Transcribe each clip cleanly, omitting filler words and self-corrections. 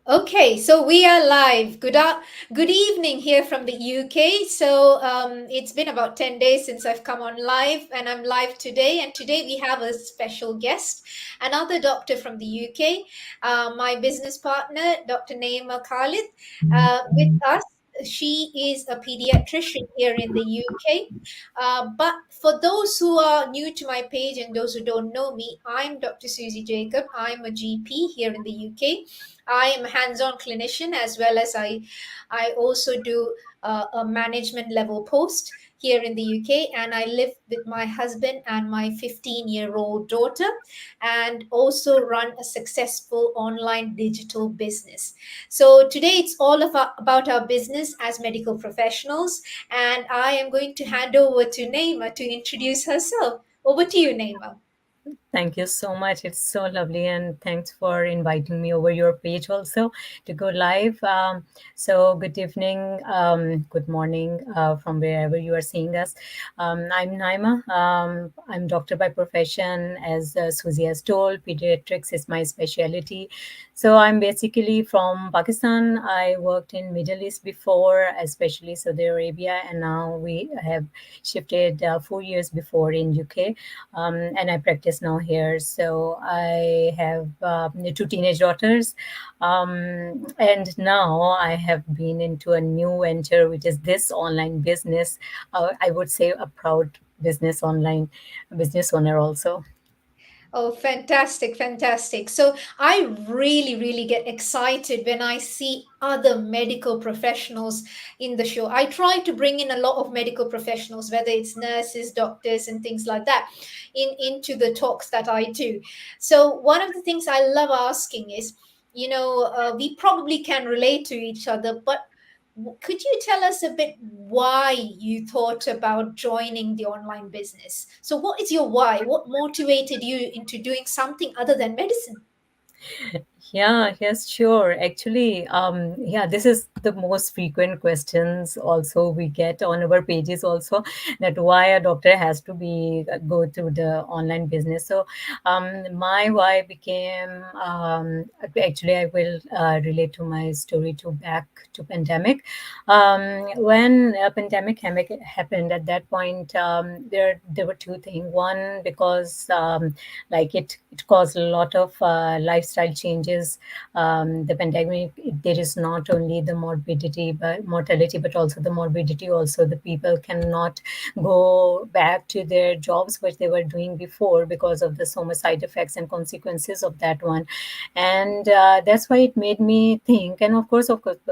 Okay, so we are live. Good evening here from the UK. It's been about 10 days since I've come on live, and I'm live today. And today we have a special guest, another doctor from the UK, my business partner, Dr. Naima Khalid, with us. She is a pediatrician here in the UK. But for those who are new to my page and those who don't know me, I'm Dr. Susie Jacob. I'm a GP here in the UK. I am a hands-on clinician as well as I also do a management level post here in the UK, and I live with my husband and my 15-year-old daughter, and also run a successful online digital business. So today it's all about our business as medical professionals, and I am going to hand over to Naima to introduce herself. Over to you, Naima. Thank you so much. It's so lovely, and thanks for inviting me over your page also to go live. So, good evening, good morning from wherever you are seeing us. I'm Naima. I'm doctor by profession, as Susie has told. Pediatrics is my specialty. So, I'm basically from Pakistan. I worked in Middle East before, especially Saudi Arabia, and now we have shifted 4 years before in UK, and I practice now here. So I have two teenage daughters, and now I have been into a new venture, which is this online business. I would say a proud business online business owner also. Oh, fantastic, fantastic. So I really, really get excited when I see other medical professionals in the show. I try to bring in a lot of medical professionals, whether it's nurses, doctors, and things like that, into the talks that I do. So one of the things I love asking is, we probably can relate to each other, but could you tell us a bit why you thought about joining the online business? So, what is your why? What motivated you into doing something other than medicine? Yeah, yes, sure. Actually, yeah, this is the most frequent questions also we get on our pages also, that why a doctor has to be go through the online business. So, my why became actually I will relate to my story to back to pandemic. When a pandemic happened at that point, there were two things. One, because like it caused a lot of lifestyle changes. The pandemic, there is not only the morbidity but mortality, but also the morbidity also. The people cannot go back to their jobs which they were doing before because of the so much side effects and consequences of that one. And that's why it made me think. And of course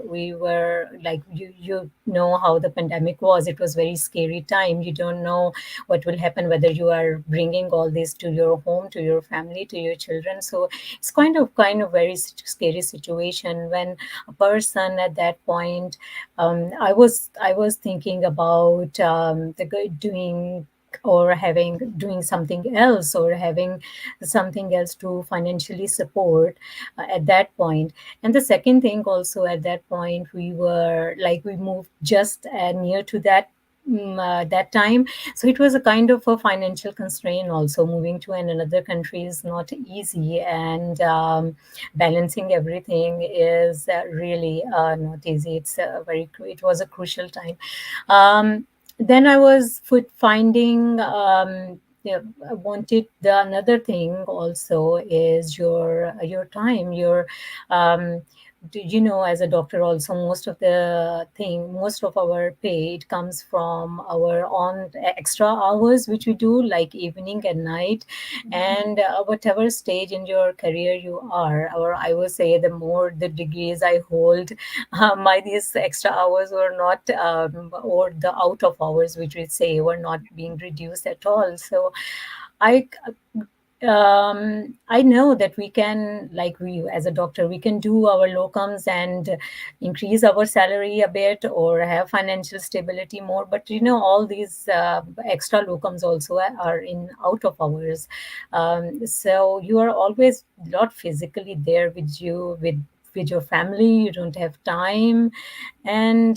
we were like, you know how the pandemic was. It was very scary time. You don't know what will happen, whether you are bringing all this to your home, to your family, to your children. So it's kind of very scary situation when a person at that point. I was thinking about doing or having doing something else, or having something else to financially support at that point. And the second thing also, at that point we were like, we moved just near to that time. So it was a kind of a financial constraint also. Moving to another country is not easy, and balancing everything is really not easy. It was a crucial time. Then I was finding, yeah, I wanted the another thing also is your time, your as a doctor also, most of our pay, it comes from our on extra hours which we do, like evening and night. And whatever stage in your career you are, or I would say the more the degrees I hold, my these extra hours were not, or the out of hours which we say, were not being reduced at all. So I I know that we can, like, we as a doctor, we can do our locums and increase our salary a bit, or have financial stability more. But all these extra locums also are in out of hours. So you are always not physically there with your family. You don't have time, and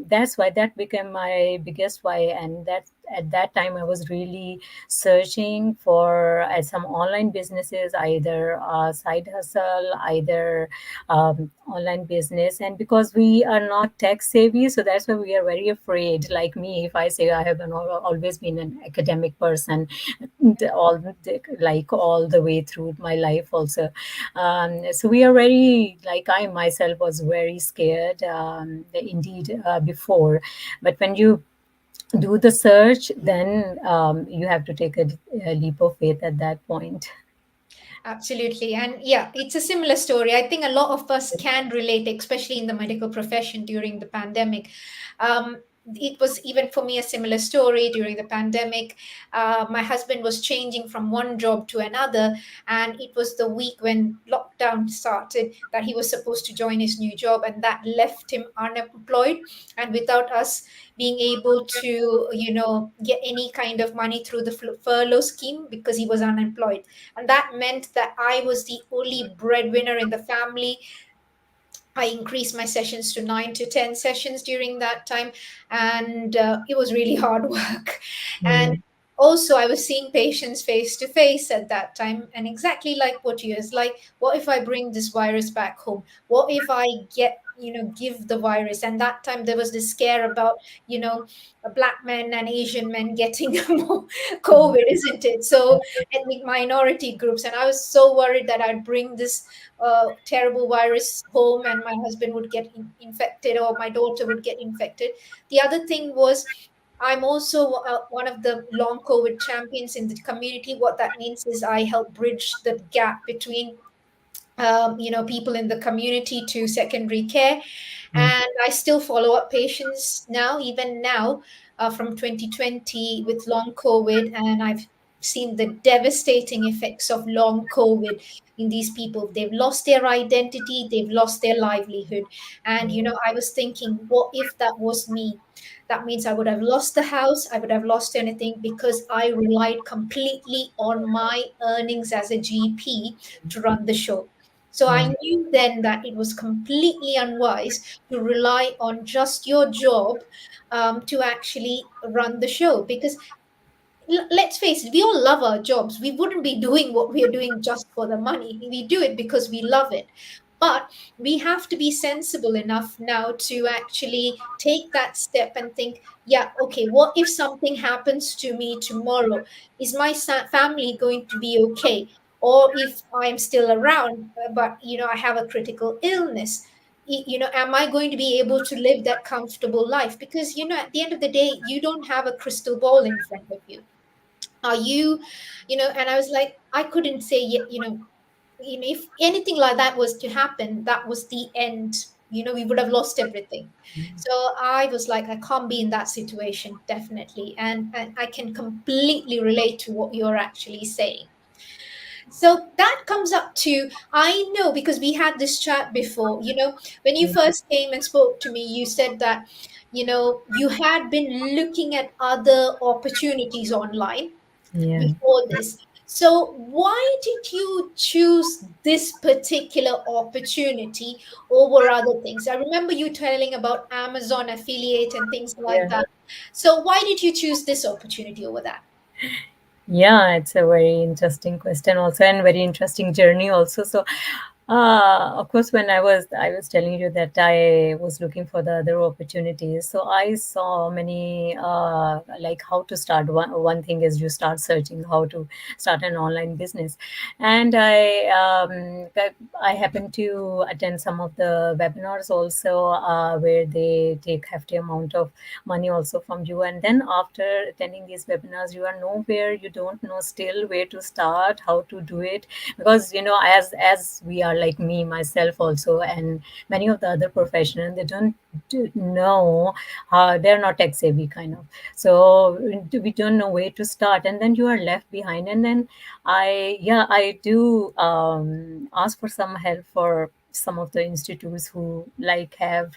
that's why that became my biggest why. And at that time I was really searching for some online businesses, either side hustle, either online business. And because we are not tech savvy, so that's why we are very afraid. Like me, if I say I have always been an academic person, like all the way through my life also. So we are very, like, I myself was very scared, indeed, before. But when you do the search, then you have to take a leap of faith at that point. Absolutely. And yeah, it's a similar story. I think a lot of us can relate, especially in the medical profession during the pandemic. It was even for me a similar story during the pandemic. My husband was changing from one job to another, and it was the week when lockdown started that he was supposed to join his new job, and that left him unemployed and without us being able to, get any kind of money through the furlough scheme because he was unemployed. And that meant that I was the only breadwinner in the family. I increased my sessions to 9 to 10 sessions during that time, and it was really hard work. And Mm, also, I was seeing patients face to face at that time, and exactly like what you is like, what if I bring this virus back home? What if I give the virus? And that time there was this scare about, black men and Asian men getting more COVID, isn't it? So ethnic minority groups, and I was so worried that I'd bring this terrible virus home and my husband would get infected or my daughter would get infected. The other thing was, I'm also one of the long COVID champions in the community. What that means is I help bridge the gap between people in the community to secondary care. mm, And I still follow up patients now, even now, from 2020 with long COVID. And I've seen the devastating effects of long COVID in these people. They've lost their identity, they've lost their livelihood. And, I was thinking, what if that was me? That means I would have lost the house, I would have lost anything because I relied completely on my earnings as a GP to run the show. So I mm, knew then that it was completely unwise to rely on just your job to actually run the show. Because let's face it, we all love our jobs. We wouldn't be doing what we are doing just for the money. We do it because we love it. But we have to be sensible enough now to actually take that step and think, yeah, okay, what if something happens to me tomorrow? Is my family going to be okay? Or if I'm still around, but I have a critical illness, am I going to be able to live that comfortable life? Because at the end of the day, you don't have a crystal ball in front of you. Are you, and I was like, I couldn't say, if anything like that was to happen, that was the end. We would have lost everything. So I was like, I can't be in that situation, definitely. And I can completely relate to what you're actually saying. So that comes up to, I know because we had this chat before, when you mm. first came and spoke to me, you said that, you had been looking at other opportunities online Yeah. before this. So why did you choose this particular opportunity over other things? I remember you telling about Amazon affiliate and things like Yeah. that. So why did you choose this opportunity over that? Yeah, it's a very interesting question also, and very interesting journey also. So, of course, when I was telling you that I was looking for the other opportunities. So I saw many, like how to start. One thing is you start searching how to start an online business, and I happened to attend some of the webinars also, where they take hefty amount of money also from you. And then after attending these webinars, you are nowhere, you don't know still where to start, how to do it. Because as we are, like me myself also, and many of the other professionals, they don't know, they're not tech savvy kind of. So we don't know where to start, and then you are left behind. And then I do ask for some help for some of the institutes who like have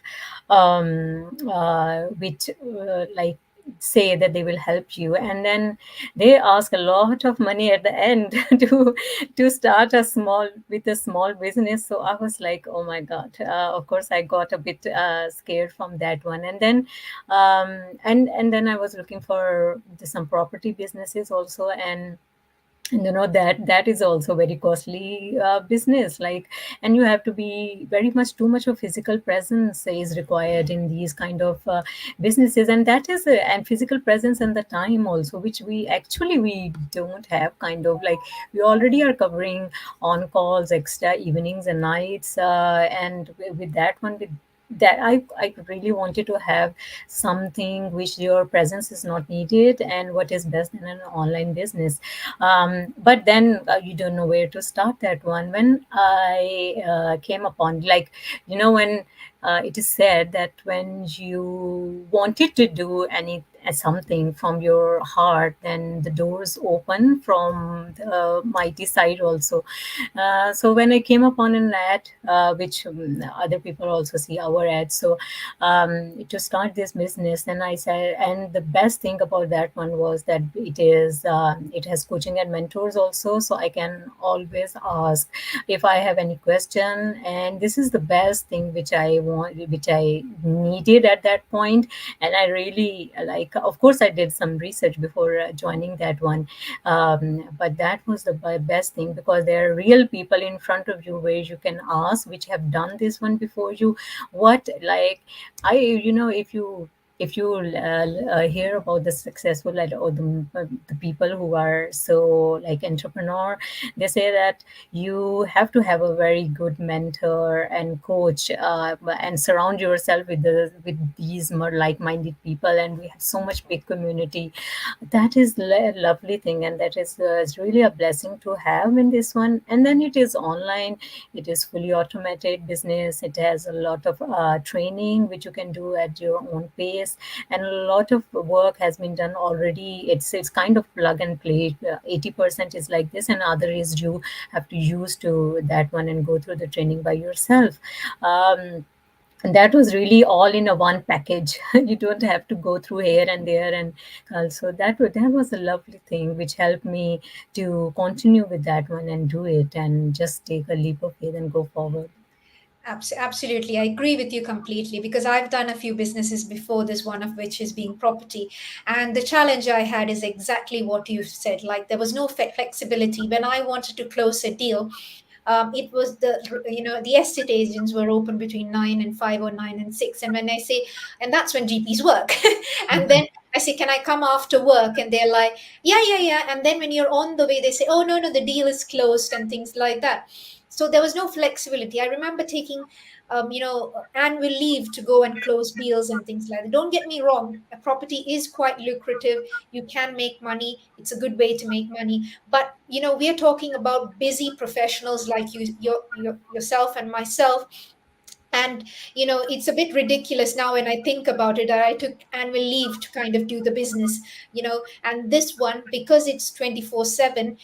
with like say that they will help you, and then they ask a lot of money at the end to start a small business. So I was like, oh my god, of course I got a bit scared from that one. And then and then I was looking for some property businesses also. And that is also very costly business, like, and you have to be very much too much of physical presence is required in these kind of businesses. And that is and physical presence and the time also, which we don't have, kind of like we already are covering on calls, extra evenings and nights, and with that one, with that I really wanted to have something which your presence is not needed, and what is best in an online business. But then you don't know where to start that one. When I came upon, like, when it is said that when you wanted to do any something from your heart, then the doors open from the mighty side also. So when I came upon an ad, which other people also see our ads, so to start this business, and I said, and the best thing about that one was that it has coaching and mentors also, so I can always ask if I have any question. And this is the best thing which I needed at that point. And I really like, of course I did some research before joining that one, but that was the best thing, because there are real people in front of you where you can ask, which have done this one before you. What, like, if you hear about the successful, like, or the people who are so like entrepreneur, they say that you have to have a very good mentor and coach, and surround yourself with these more like-minded people. And we have so much big community. That is a lovely thing, and that is really a blessing to have in this one. And then it is online, it is fully automated business. It has a lot of training which you can do at your own pace, and a lot of work has been done already. It's kind of plug and play. 80% is like this, and other is you have to use to that one and go through the training by yourself. And that was really all in a one package. You don't have to go through here and there. And also that was a lovely thing which helped me to continue with that one and do it, and just take a leap of faith and go forward. Absolutely. I agree with you completely because I've done a few businesses before this, one of which is being property. And the challenge I had is exactly what you said. Like there was no flexibility. When I wanted to close a deal, it was the estate agents were open between 9 and 5 or 9 and 6. And when I say, and that's when GPs work. And then I say, can I come after work? And they're like, yeah, yeah, yeah. And then when you're on the way, they say, oh, no, no, the deal is closed and things like that. So there was no flexibility. I remember taking, annual leave to go and close deals and things like that. Don't get me wrong, a property is quite lucrative. You can make money. It's a good way to make money. But we are talking about busy professionals like yourself and myself, and it's a bit ridiculous now when I think about it that I took annual leave to kind of do the business. And this one, because it's 24/7,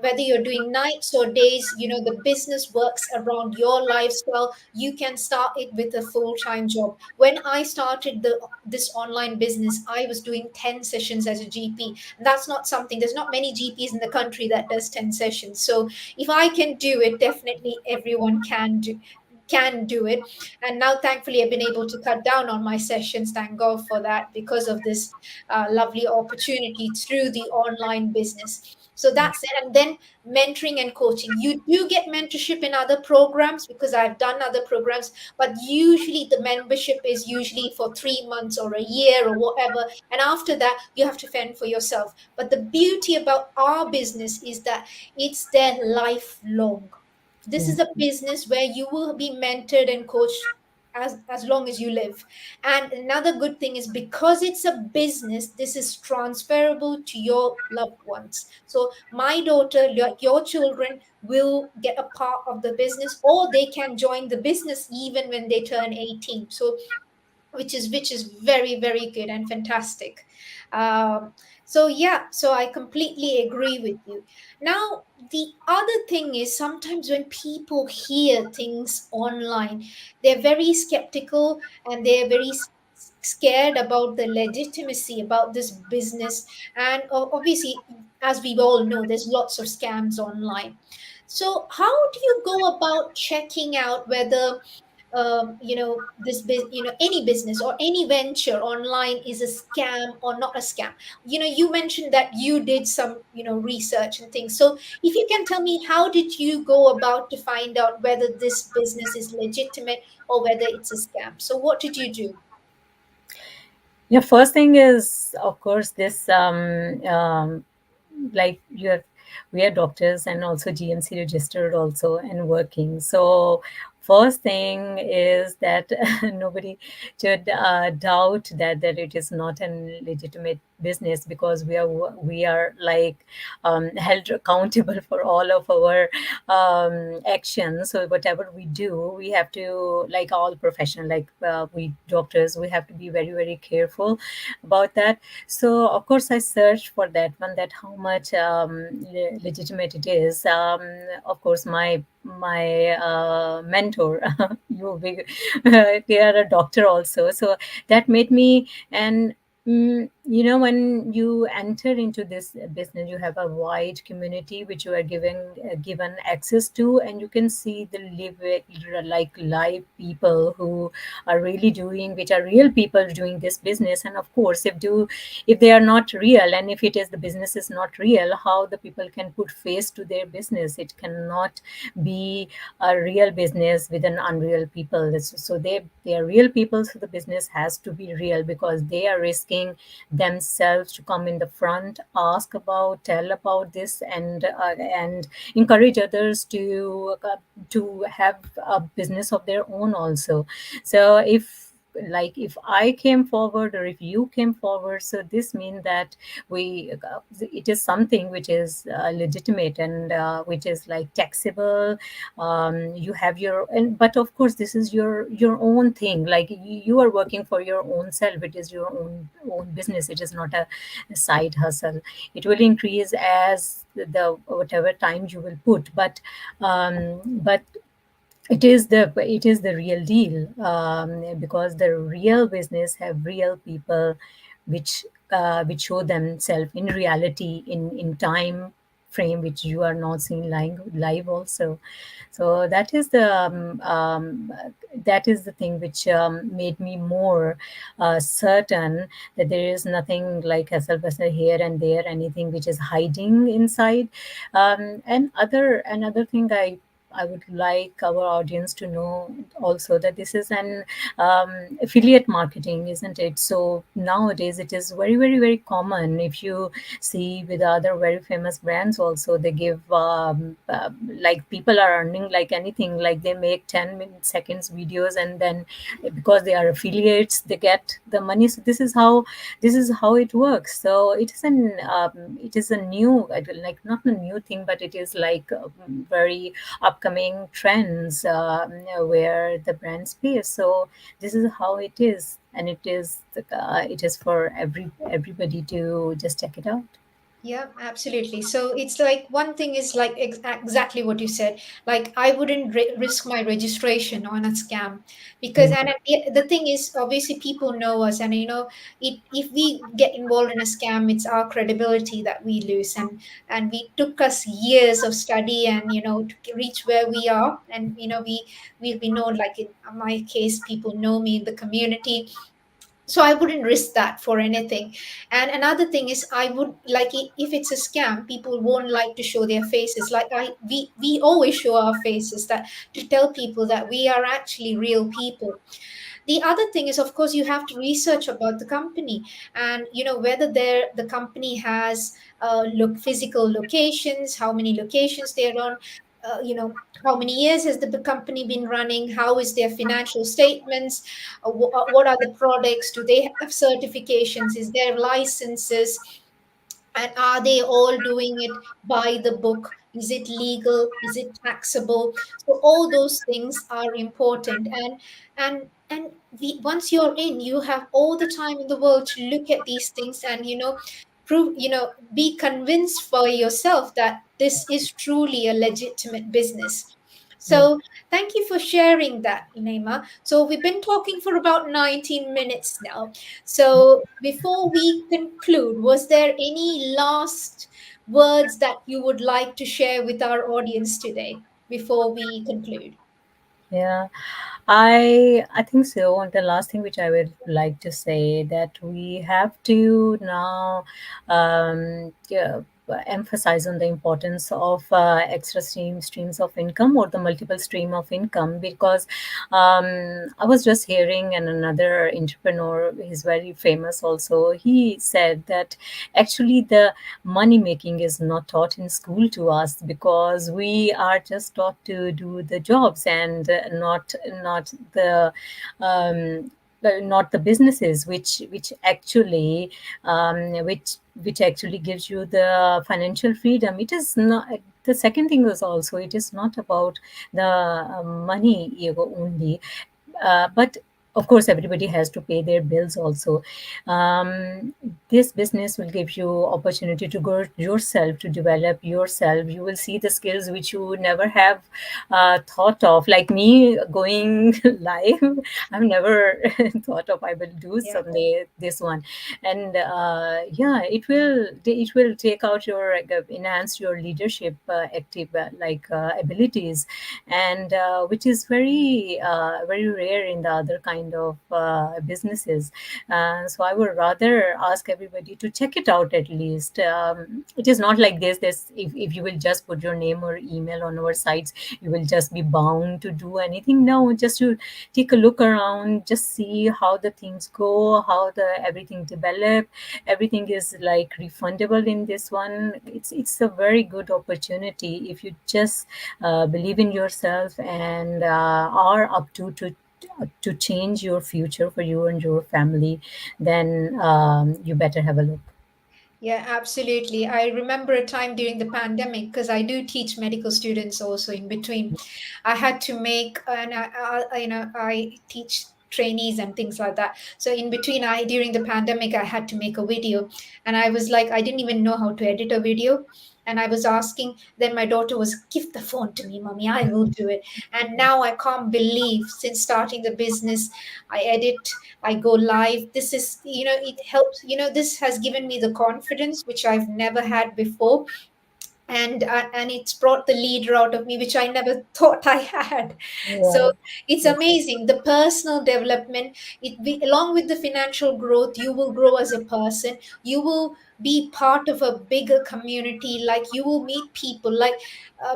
whether you're doing nights or days, the business works around your lifestyle. You can start it with a full-time job. When I started this online business, I was doing 10 sessions as a GP, and that's not something, there's not many GPs in the country that does 10 sessions. So if I can do it, definitely everyone can do it. And now thankfully I've been able to cut down on my sessions, thank God for that, because of this lovely opportunity through the online business. So that's it. And then mentoring and coaching, you do get mentorship in other programs, because I've done other programs, but usually the membership is usually for 3 months or a year or whatever, and after that you have to fend for yourself. But the beauty about our business is that it's their lifelong. This Yeah. is a business where you will be mentored and coached as long as you live. And another good thing is, because it's a business, this is transferable to your loved ones. So my daughter, like your children, will get a part of the business, or they can join the business even when they turn 18. So which is very, very good and fantastic. So yeah, so I completely agree with you. Now the other thing is, sometimes when people hear things online, they're very skeptical, and they're very scared about the legitimacy about this business. And obviously, as we all know, there's lots of scams online. So how do you go about checking out whether any business or any venture online is a scam or not a scam? You mentioned that you did some research and things. So if you can tell me, how did you go about to find out whether this business is legitimate or whether it's a scam? So what did you do? Yeah, first thing is, of course, this like you're we are doctors and also GMC registered also and working. So first thing is that nobody should doubt that it is not a legitimate business, because we are like held accountable for all of our actions. So whatever we do, we have to, like all profession, like we doctors, we have to be very very careful about that. So of course I searched for that one, that how much legitimate it is. Of course my mentor you big they are a doctor also, so that made me. And when you enter into this business, you have a wide community which you are given access to, and you can see the live people who are really doing, which are real people doing this business. And of course, if they are not real, and if it is the business is not real, how the people can put face to their business? It cannot be a real business with an unreal people. So they are real people, so the business has to be real, because they are risking themselves to come in the front, tell about this, and encourage others to have a business of their own also. So if I came forward, or if you came forward, so this means that it is something which is legitimate, and which is like taxable. You have your, and but of course this is your own thing, like you are working for your own self. It is your own business. It is not a side hustle. It will increase as the whatever time you will put, but it is the real deal, because the real business have real people, which show themselves in reality, in time frame, which you are not seeing live also. So that is the thing which made me more certain that there is nothing like hustle bustle here and there, anything which is hiding inside. And another thing I would like our audience to know also, that this is an affiliate marketing, isn't it? So nowadays it is very, very, very common. If you see with other very famous brands also, they give like people are earning like anything, like they make 10 seconds videos, and then because they are affiliates, they get the money. So this is how it works. So it is a new, like not a new thing, but it is like very upcoming trends, where the brands pay. So this is how it is, and it is for everybody to just check it out. Yeah, absolutely. So it's like one thing is like exactly what you said. Like I wouldn't risk my registration on a scam because, Mm. and the thing is, obviously people know us, and if we get involved in a scam, it's our credibility that we lose, and we took us years of study and to reach where we are, and we'll be known. Like in my case, people know me in the community, so I wouldn't risk that for anything. And another thing is, I would like if it's a scam, people won't like to show their faces. Like we always show our faces, that to tell people that we are actually real people. The other thing is, of course, you have to research about the company, and whether the company has look physical locations, how many locations they're on, how many years has the company been running, how is their financial statements, what are the products, do they have certifications, is there licenses, and are they all doing it by the book, is it legal, is it taxable? So all those things are important, and once you're in, you have all the time in the world to look at these things and prove, be convinced for yourself that this is truly a legitimate business. Yeah. So Thank you for sharing that, Naima. So we've been talking for about 19 minutes now. So before we conclude, was there any last words that you would like to share with our audience today before we conclude? Yeah, I think so. And the last thing which I would like to say that we have to now yeah, emphasize on the importance of extra streams of income or the multiple stream of income, because I was just hearing and another entrepreneur, he's very famous also. He said that actually the money making is not taught in school to us, because we are just taught to do the jobs and um, not the businesses which actually which actually gives you the financial freedom. It is not. The second thing is also, it is not about the money ego only, but of course everybody has to pay their bills also. This business will give you opportunity to grow yourself, to develop yourself. You will see the skills which you would never have thought of, like me going live. I've never thought of I will do Yeah. someday this one. And yeah, it will take out your enhance your leadership active abilities, and which is very rare in the other kind of businesses. So I would rather ask everybody to check it out at least. It is not like this if you will just put your name or email on our sites, you will just be bound to do anything. No, just to take a look around, just see how the things go, how the everything develop. Everything is like refundable in this one. It's a very good opportunity if you just believe in yourself and are up to change your future for you and your family. Then you better have a look. Yeah, absolutely. I remember a time during the pandemic, because I do teach medical students also in between. I had to make, and I teach trainees and things like that. So in between, during the pandemic, I had to make a video, and I was like, I didn't even know how to edit a video. And I was asking, then my daughter was, give the phone to me, mommy, I will do it. And now I can't believe, since starting the business, I edit, I go live. This is, it helps, this has given me the confidence which I've never had before. And it's brought the leader out of me, which I never thought I had. So Yeah. it's Yes. amazing, the personal development. Along with the financial growth, you will grow as a person. You will be part of a bigger community. Like, you will meet people. Like,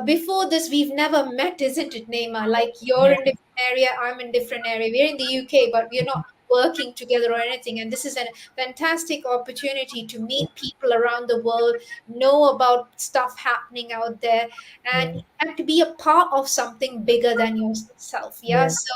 before this, we've never met, isn't it, Neema? Like, you're Yeah. in different area, I'm in different area. We're in the UK, but we're not working together or anything. And this is a fantastic opportunity to meet people around the world, know about stuff happening out there, and Yeah. and to be a part of something bigger than yourself. Yeah, Yeah. so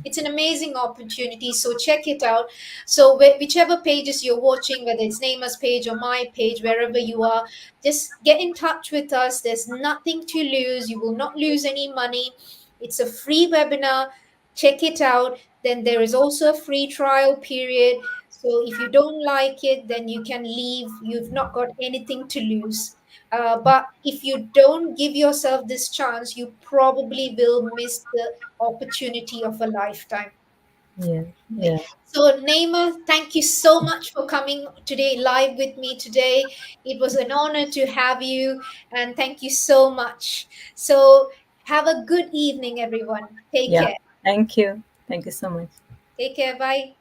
it's an amazing opportunity, so check it out. So whichever pages you're watching, whether it's Naima's page or my page, wherever you are, just get in touch with us. There's nothing to lose. You will not lose any money. It's a free webinar. Check it out. Then there is also a free trial period. So if you don't like it, then you can leave. You've not got anything to lose. But if you don't give yourself this chance, you probably will miss the opportunity of a lifetime. Yeah. Okay. Yeah. So, Naima, thank you so much for coming today live with me today. It was an honor to have you, and thank you so much. So, have a good evening, everyone. Take Yeah. care. Thank you. Thank you so much. Take care. Bye.